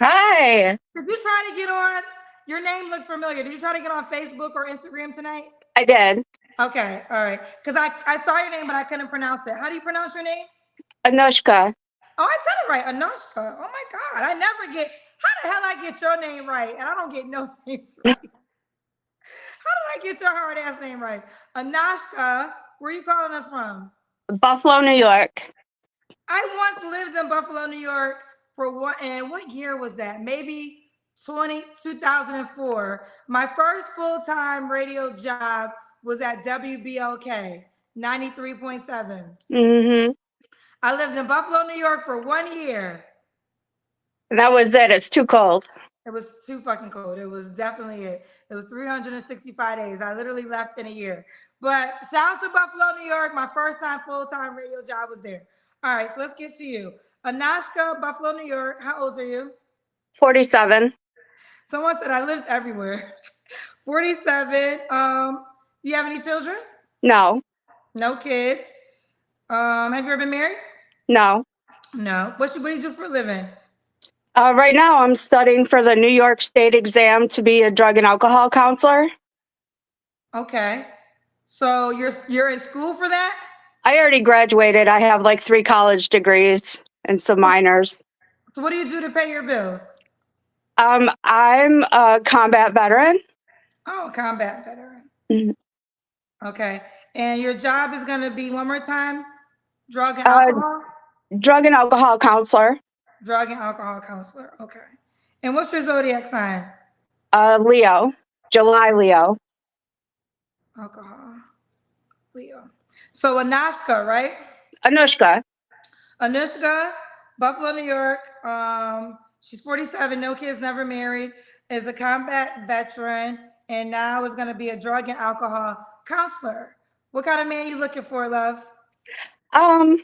Hi, Did you try to get on? Your name looked familiar. Did you try to get on Facebook or Instagram tonight? I did. Okay, all right. Because I saw your name, but I couldn't pronounce it. How do you pronounce your name? Anushka. Oh, I said it right. Anoshka. Oh my God. I never get, how the hell I get your name right? And I don't get no names right. How did I get your hard ass name right? Anoshka, where you calling us from? Buffalo, New York. I once lived in Buffalo, New York for what, and what year was that? Maybe 2004. My first full time radio job was at WBLK 93.7. Mm-hmm. I lived in Buffalo, New York for 1 year. And that was it. It's too cold. It was too fucking cold. It was definitely it. It was 365 days. I literally left in a year. But shout out to Buffalo, New York. My first time full time radio job was there. All right, so let's get to you. Anashka, Buffalo, New York. How old are you? 47. Someone said I lived everywhere. 47. Do you have any children? No, No kids. Have you ever been married? no. No. What do you do for a living? Right now, I'm studying for the New York State exam to be a drug and alcohol counselor. Okay. So you're in school for that? I already graduated. I have like 3 college degrees and some minors. So what do you do to pay your bills? I'm a combat veteran. Oh, combat veteran. Mhm. Okay. And your job is going to be one more time drug and Uh, alcohol? Drug and alcohol counselor. Drug and alcohol counselor. Okay. And what's your zodiac sign? Leo. July Leo. Alcohol. Leo. So Anashka, right? Anushka. Anushka, Buffalo, New York. She's 47, no kids, never married, is a combat veteran, and now is going to be a drug and alcohol counselor. What kind of man you looking for, love? Um,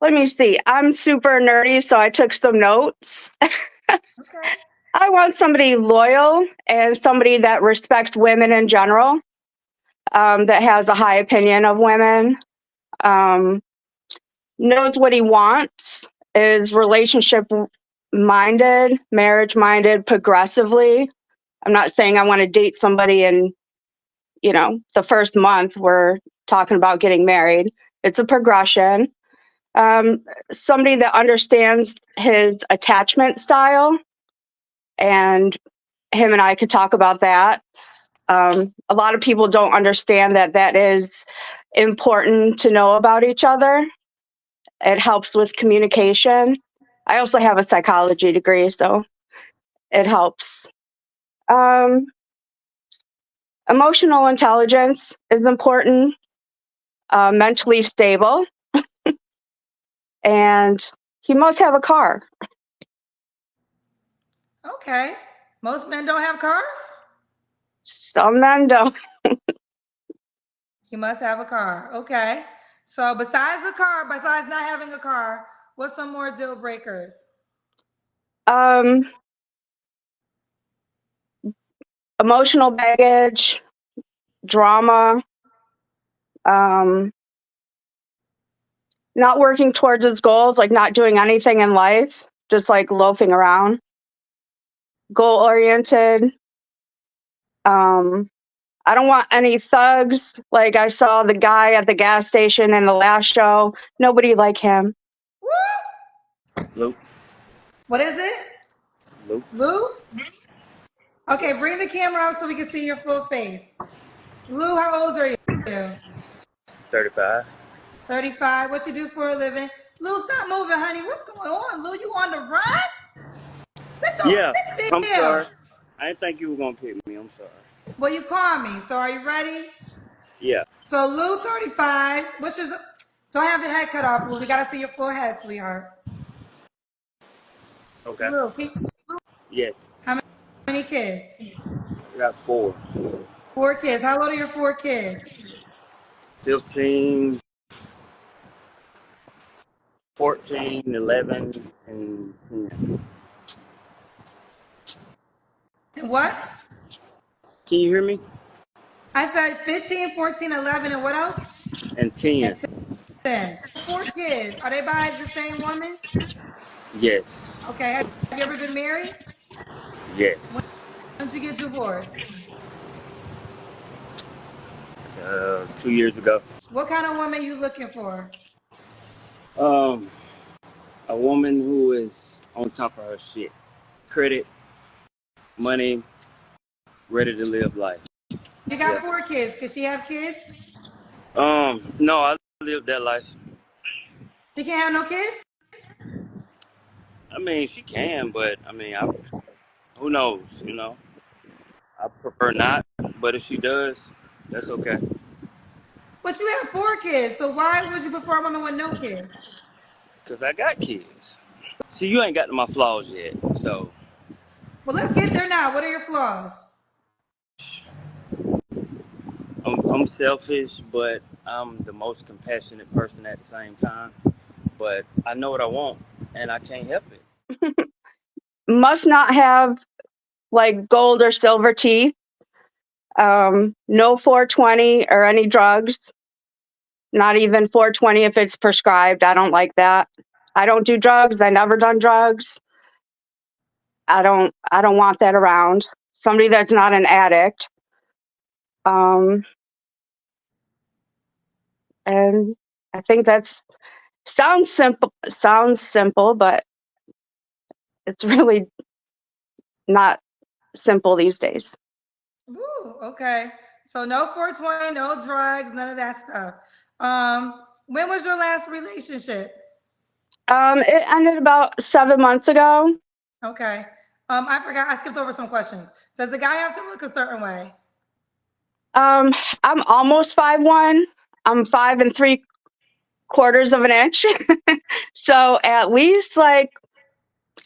Let me see. I'm super nerdy, so I took some notes. Okay. I want somebody loyal and somebody that respects women in general, that has a high opinion of women, um, knows what he wants, is relationship minded, marriage minded, progressively. I'm not saying I want to date somebody in, the first month we're talking about getting married. It's a progression. Um, Somebody that understands his attachment style, and him and I could talk about that. A lot of people don't understand that that is important to know about each other. It helps with communication. I also have a psychology degree, so it helps. Um, Emotional intelligence is important, mentally stable, and he must have a car. Okay. Most men don't have cars? Some men don't. He must have a car. Okay. So besides a car, besides not having a car, what's some more deal breakers? Um, Emotional baggage, drama, um, not working towards his goals, like not doing anything in life, just like loafing around, goal oriented. Um, I don't want any thugs. Like I saw the guy at the gas station in the last show. Nobody like him. Woo! Luke, What is it? Luke, Lou? Okay, bring the camera up so we can see your full face. Lou, how old are you? 35. 35. What you do for a living? Lou, stop moving, honey. What's going on? Lou, you on the run? Yeah, Sit I'm still. sorry. I didn't think you were gonna pick me. I'm sorry. Well, you called me. So are you ready? Yeah. So Lou, 35. What's your don't have your head cut off, Lou. We gotta see your full head, sweetheart. Okay. Lou, Yes. how many kids? I got four. 4 kids. How old are your 4 kids? 15, 14, 11, and 10. And what? Can you hear me? I said 15, 14, 11, and what else? And 10. And 10. 4 kids. Are they by the same woman? Yes. Okay. Have you ever been married? Yes. When did you get divorced? 2 years ago. What kind of woman you looking for? Um, a woman who is on top of her shit. Credit, money, ready to live life. You got Yeah. 4 kids. Could she have kids? No, I lived that life. She can't have no kids? I mean, she can, but I mean, who knows? I prefer not. But if she does, that's okay. But you have 4 kids, so why would you prefer a woman with no kids? Cause I got kids. See, you ain't got to my flaws yet, so Well, let's get there now. What are your flaws? I'm selfish, but I'm the most compassionate person at the same time. But I know what I want, and I can't help it. Must not have like gold or silver teeth. No 420 or any drugs. Not even 420 if it's prescribed. I don't like that. I don't do drugs. I never done drugs. I don't want that around. Somebody that's not an addict. Um, and I think that's sounds simple, but it's really not simple these days. Ooh, okay. So no 420, no drugs, none of that stuff. When was your last relationship? It ended about 7 months ago. Okay. I forgot, I skipped over some questions. Does the guy have to look a certain way? I'm almost 5'1". I'm 5 3/4 of an inch. So at least like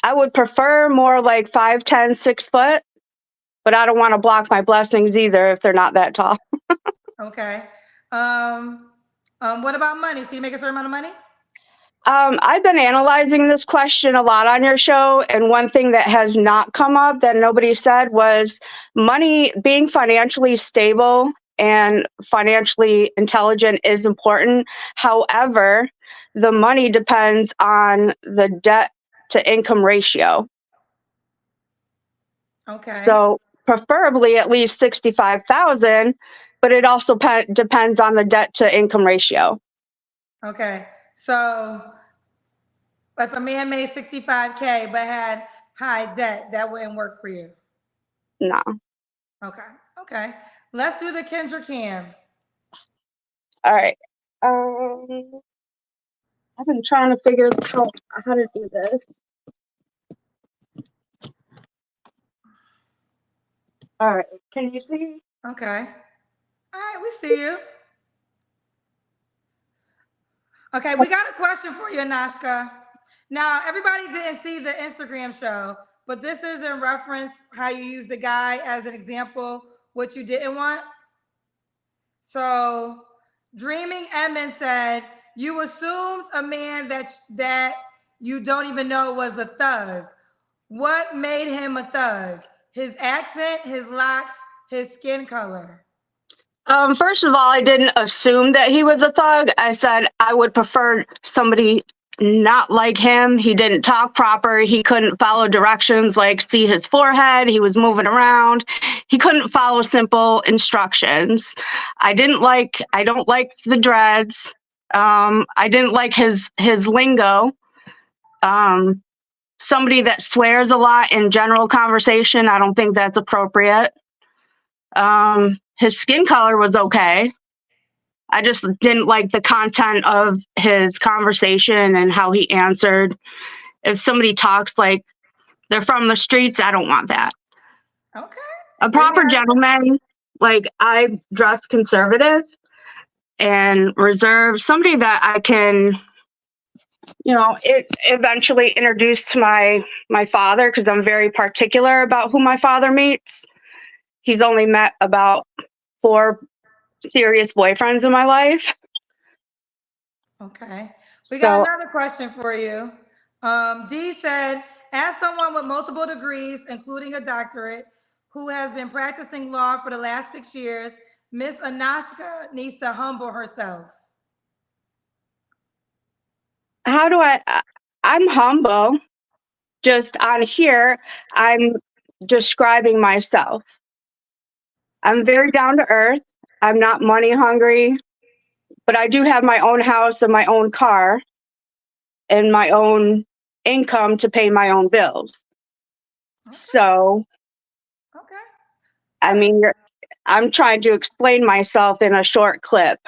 I would prefer more like 5'10", 6 foot, but I don't want to block my blessings either if they're not that tall. Okay. What about money? So you make a certain amount of money? I've been analyzing this question a lot on your show, and one thing that has not come up that nobody said was money, being financially stable and financially intelligent is important. However, the money depends on the debt to income ratio. Okay. So preferably at least 65,000, but it also depends on the debt to income ratio. Okay. So if a man made 65K but had high debt, that wouldn't work for you. No. Okay. Okay. Let's do the Kendra Cam. All right. I've been trying to figure out how to do this. All right. Can you see? Okay. All right, we see you. Okay, we got a question for you, Anashka. Now, everybody didn't see the Instagram show, but this is in reference how you use the guy as an example, what you didn't want. So, Dreaming Edmund said, you assumed a man that you don't even know was a thug. What made him a thug? His accent, his locks, his skin color. First of all, I didn't assume that he was a thug. I said I would prefer somebody not like him. He didn't talk proper. He couldn't follow directions, like see his forehead. He was moving around. He couldn't follow simple instructions. I don't like the dreads. I didn't like his lingo. Somebody that swears a lot in general conversation, I don't think that's appropriate. His skin color was okay. I just didn't like the content of his conversation and how he answered. If somebody talks like they're from the streets, I don't want that. Okay. A proper gentleman, like I dress conservative and reserved, somebody that I can, it eventually introduce to my father, because I'm very particular about who my father meets. He's only met about 4 serious boyfriends in my life. Okay. We got So another question for you. D said, as someone with multiple degrees, including a doctorate, who has been practicing law for the last 6 years, Miss Anashka needs to humble herself. how do I'm humble. Just on here, I'm describing myself. I'm very down to earth. I'm not money hungry, but I do have my own house and my own car and my own income to pay my own bills. Okay. So, Okay. I mean, I'm trying to explain myself in a short clip.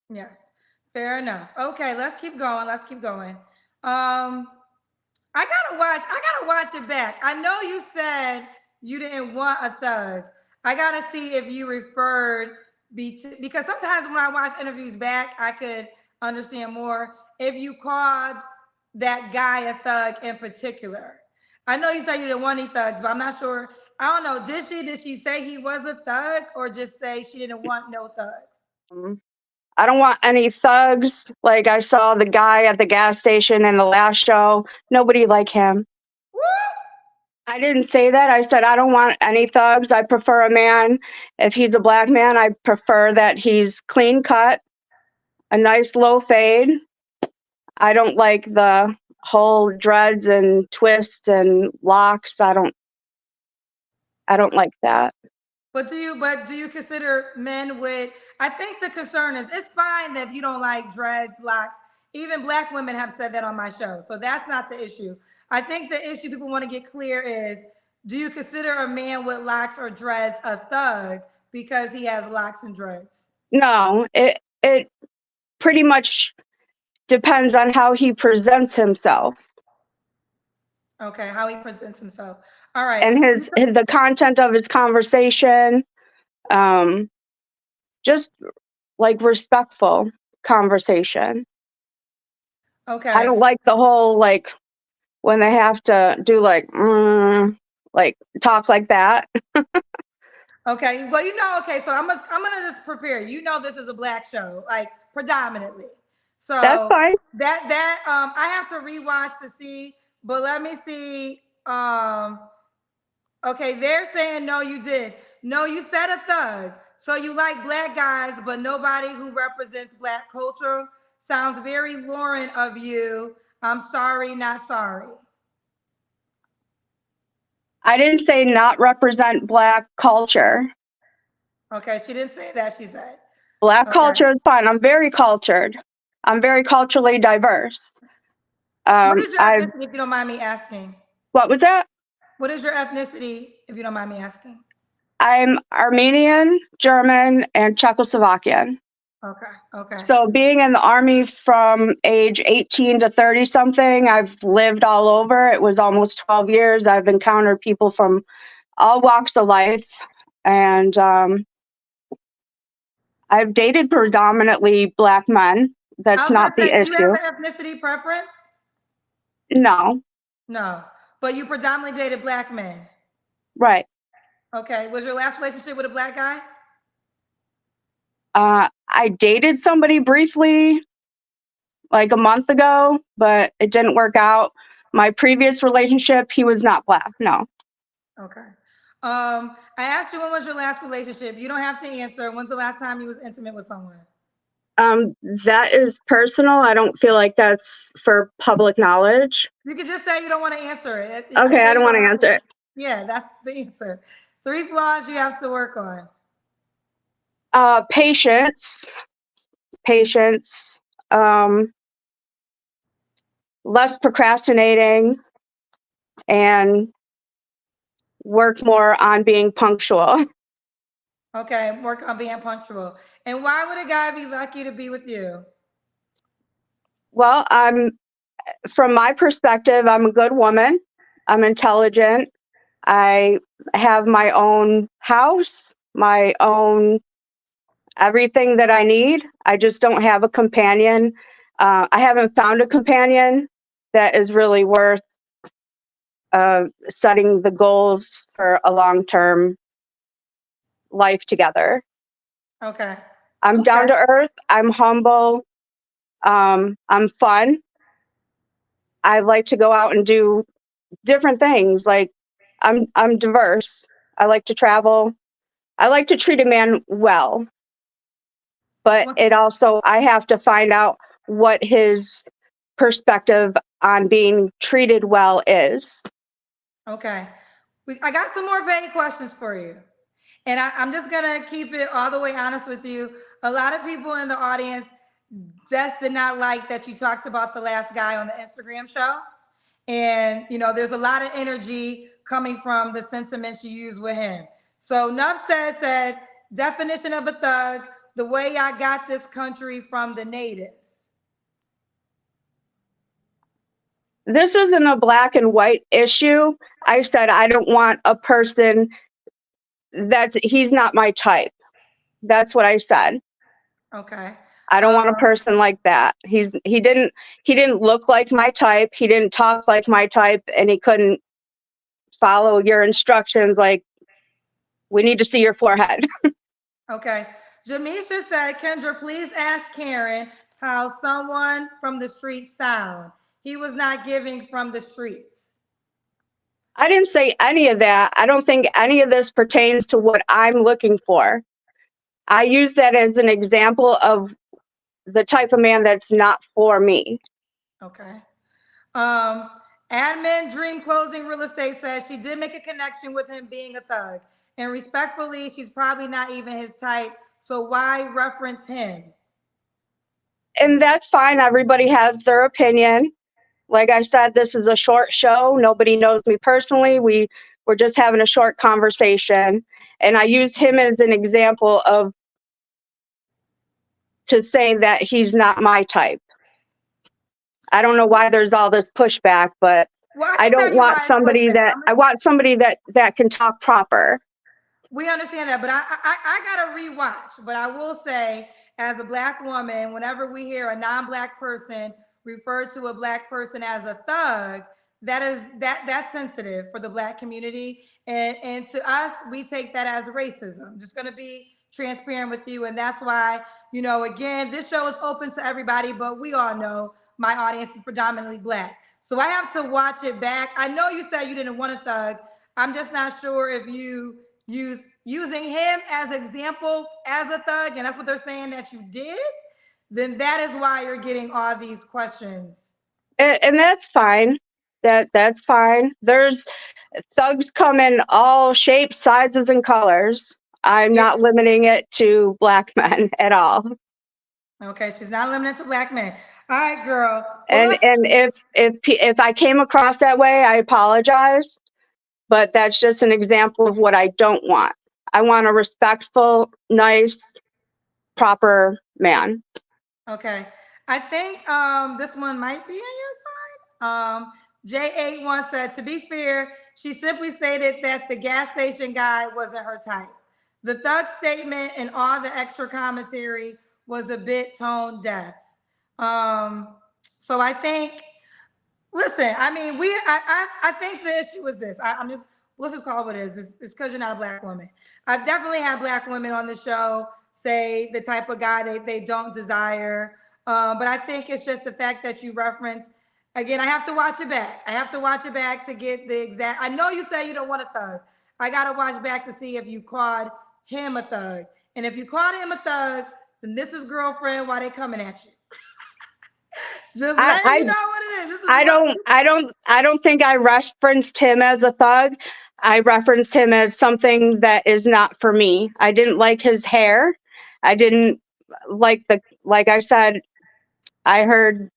Yes. Fair enough. Okay, let's keep going. Let's keep going. I gotta watch it back. I know you said you didn't want a thug. I gotta see if you referred because sometimes when I watch interviews back, I could understand more if you called that guy a thug in particular. I know you said you didn't want any thugs, but I'm not sure. I don't know. Did she say he was a thug or just say she didn't want no thugs? I don't want any thugs. Like I saw the guy at the gas station in the last show. Nobody like him. Woo! I didn't say that. I said I don't want any thugs. I prefer a man. If he's a black man, I prefer that he's clean cut, a nice low fade. I don't like the whole dreads and twists and locks. I don't like that. But do you consider men with, I think the concern is it's fine that if you don't like dreads, locks, even black women have said that on my show. So that's not the issue. I think the issue people want to get clear is, do you consider a man with locks or dreads a thug because he has locks and dreads? No, it pretty much depends on how he presents himself Okay, how he presents himself. All right. and the content of his conversation. Just like respectful conversation. Okay. I don't like the whole like when they have to do like talk like that. Okay. Well, okay. So I'm gonna just prepare. You know, this is a black show, like predominantly. So That's fine. that I have to rewatch to see. But let me see. Okay, they're saying no, you did. No, you said a thug. So you like black guys, but nobody who represents black culture. Sounds very Lauren of you. I'm sorry, not sorry. I didn't say not represent black culture. Okay, she didn't say that. She said Black okay. culture is fine. I'm very cultured. I'm very culturally diverse. What is your ethnicity, if you don't mind me asking? What was that? What is your ethnicity, if you don't mind me asking? I'm Armenian, German, and Czechoslovakian. Okay, okay. So being in the Army from age 18 to 30 something, I've lived all over. It was almost 12 years. I've encountered people from all walks of life. And I've dated predominantly black men. That's not the say, do you have issue. an ethnicity preference? No. No, but you predominantly dated black men. Right. Okay. Was your last relationship with a black guy? I dated somebody briefly like a month ago, but it didn't work out. My previous relationship, he was not black. No. Okay. I asked you when was your last relationship. You don't have to answer. When's the last time you was intimate with someone? That is personal. I don't feel like that's for public knowledge. You could just say you don't want to answer it. Okay, I don't want to answer it. Yeah, that's the answer. 3 flaws you have to work on. Patience, less procrastinating, and work more on being punctual. Okay, work on being punctual. And why would a guy be lucky to be with you? Well, from my perspective, I'm a good woman. I'm intelligent. I have my own house, my own everything that I need. I just don't have a companion. I haven't found a companion that is really worth setting the goals for a long-term life together. Okay. I'm down to earth. I'm humble. I'm fun. I like to go out and do different things. Like I'm diverse. I like to travel. I like to treat a man well. But it also, I have to find out what his perspective on being treated well is. Okay. I got some more vague questions for you. And I'm just going to keep it all the way honest with you. A lot of people in the audience just did not like that you talked about the last guy on the Instagram show. And, you know, there's a lot of energy coming from the sentiments you use with him. So Nuff said, definition of a thug, the way I got this country from the natives. This isn't a black and white issue. I said I don't want a person he's not my type. That's what I said. Okay. I don't want a person like that. He didn't look like my type. He didn't talk like my type, and he couldn't follow your instructions like, we need to see your forehead. Okay. Jamisha said, Kendra, please ask Karen how someone from the streets sound. He was not giving from the streets. I didn't say any of that. I don't think any of this pertains to what I'm looking for. I use that as an example of the type of man that's not for me. Okay. Admin Dream Closing Real Estate says she did make a connection with him being a thug. And respectfully, she's probably not even his type. So why reference him? And that's fine. Everybody has their opinion. Like I said, this is a short show. Nobody knows me personally. We're just having a short conversation. And I use him as an example to say that he's not my type. I don't know why there's all this pushback, but Well, I don't want somebody I want somebody that can talk proper. We understand that, but I got to rewatch. But I will say, as a black woman, whenever we hear a non-black person refer to a black person as a thug, that's sensitive for the black community, and to us, we take that as racism. I'm just going to be transparent with you, and that's why, you know, again, this show is open to everybody, but we all know my audience is predominantly black, so I have to watch it back. I know you said you didn't want a thug. I'm just not sure if you using him as example as a thug, and that's what they're saying that you did, then that is why you're getting all these questions. And that's fine. That's fine. There's thugs come in all shapes, sizes, and colors. I'm not limiting it to black men at all. Okay, she's not limited to black men. All right, girl. Well, and if I came across that way, I apologize. But that's just an example of what I don't want. I want a respectful, nice, proper man. Okay. I think this one might be on your side. J81 said, to be fair, she simply stated that the gas station guy wasn't her type. The thug statement and all the extra commentary was a bit tone deaf. So I think, listen, I mean, I think the issue is this. Let's just call it what it is. It's because you're not a black woman. I've definitely had black women on the show say the type of guy they don't desire. But I think it's just the fact that you reference, again, I have to watch it back. I have to watch it back to get the exact, I know you say you don't want a thug. I got to watch back to see if you called him a thug. And if you called him a thug, then this is girlfriend, why they coming at you. Just let you know what it is. I don't think I referenced him as a thug. I referenced him as something that is not for me. I didn't like his hair. I didn't like like I said, I heard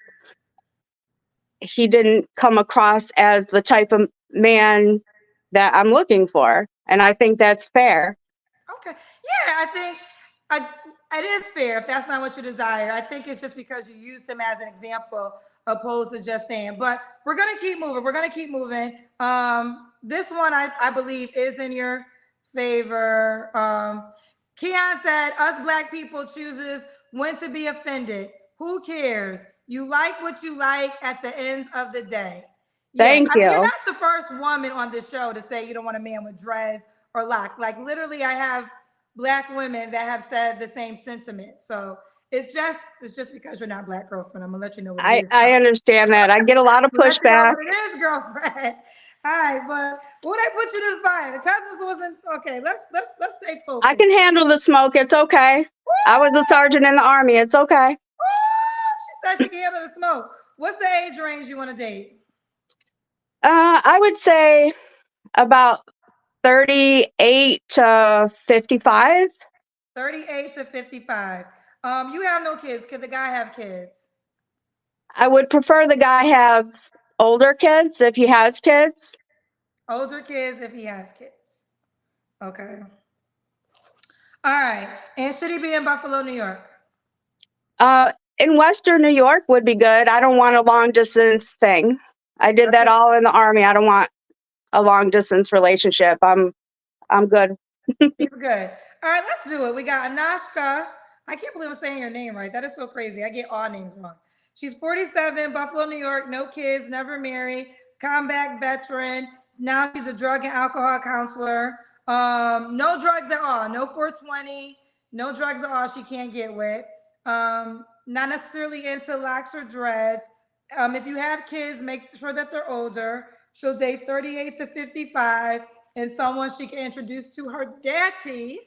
he didn't come across as the type of man that I'm looking for. And I think that's fair. Okay. Yeah, I think it is fair if that's not what you desire. I think it's just because you use him as an example opposed to just saying, but we're going to keep moving. We're going to keep moving. This one, I believe, is in your favor. Keon said, us black people chooses when to be offended. Who cares? You like what you like at the end of the day. Thank you. You're not the first woman on this show to say you don't want a man with dreads or lock. Like literally, I have black women that have said the same sentiment. So it's just because you're not black, girlfriend. I'm gonna let you know what it is. I understand that. I get a lot of pushback. It is, girlfriend. All right, but what I put you to the fire? The cousins wasn't okay. Let's stay focused. I can handle the smoke. It's okay. I was a sergeant in the Army. It's okay. She said she can handle the smoke. What's the age range you want to date? I would say about 38 to 55. 38 to 55. You have no kids. Could the guy have kids? I would prefer the guy have older kids if he has kids. Older kids if he has kids. Okay. All right. And should he be in Buffalo, New York? In Western New York would be good. I don't want a long distance thing. I did that all in the Army. I don't want a long distance relationship. I'm good. Keep it good. All right, let's do it. We got Anashka. I can't believe I'm saying your name right. That is so crazy. I get all names wrong. She's 47, Buffalo, New York, no kids, never married, combat veteran. Now she's a drug and alcohol counselor. No drugs at all. No 420. No drugs at all. She can't get with. Not necessarily into locks or dreads. If you have kids, make sure that they're older. She'll date 38 to 55 and someone she can introduce to her daddy.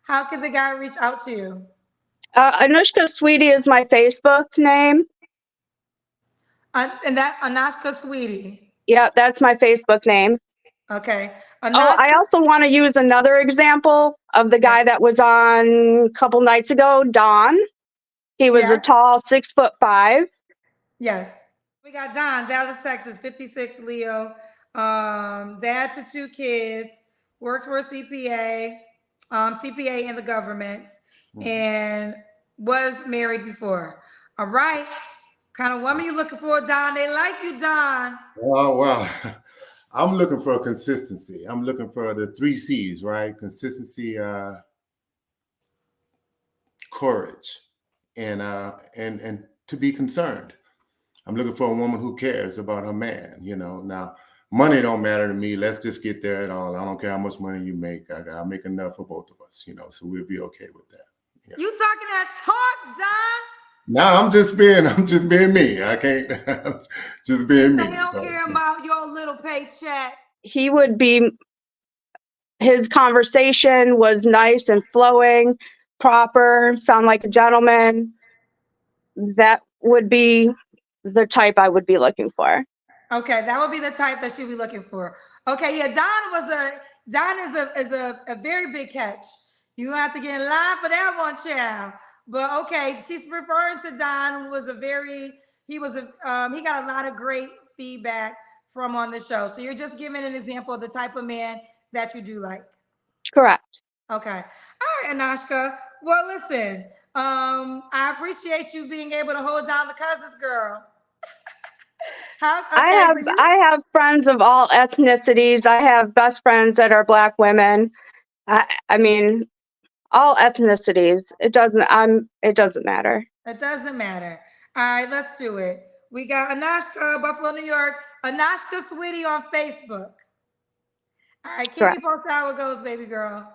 How can the guy reach out to you? Anushka Sweetie is my Facebook name. And that Anashka Sweetie. Yeah, that's my Facebook name. Okay. Oh, I also want to use another example of the guy that was on a couple nights ago, Don. He was a tall 6'5". Yes. We got Don, Dallas, Texas, 56, Leo. Dad to 2 kids, works for a CPA, CPA in the government, and was married before. All right. Kind of woman you looking for, Don? They like you, Don. Oh, wow. I'm looking for consistency. I'm looking for the 3 C's, right? Consistency, courage, and to be concerned. I'm looking for a woman who cares about her man. You know, now money don't matter to me. Let's just get there at all. I don't care how much money you make. I'll make enough for both of us. You know, so we'll be okay with that. Yeah. You talking that talk, Don? No, I'm just being me. I can't just being me. They don't care about your little paycheck. He would be, his conversation was nice and flowing, proper, sound like a gentleman. That would be the type I would be looking for. Okay, that would be the type that she'd be looking for. Okay, yeah, Don is a very big catch. You have to get in line for that one, child. But okay, she's referring to Don, who was he got a lot of great feedback from on the show. So you're just giving an example of the type of man that you do like. Correct. Okay. All right, Anashka. Well, listen, I appreciate you being able to hold down the cousins, girl. I have friends of all ethnicities. I have best friends that are Black women. I mean, all ethnicities. It doesn't matter. It doesn't matter. All right, let's do it. We got Anashka, Buffalo, New York. Anashka Sweetie on Facebook. All right, keep me posted how it goes, baby girl.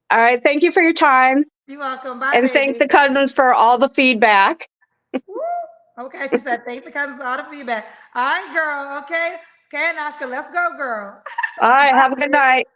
All right, thank you for your time. You're welcome. Bye, and baby. Thank the cousins for all the feedback. Okay, she said thank the cousins for all the feedback. All right, girl. Okay, Anashka, let's go, girl. All right, have a good night.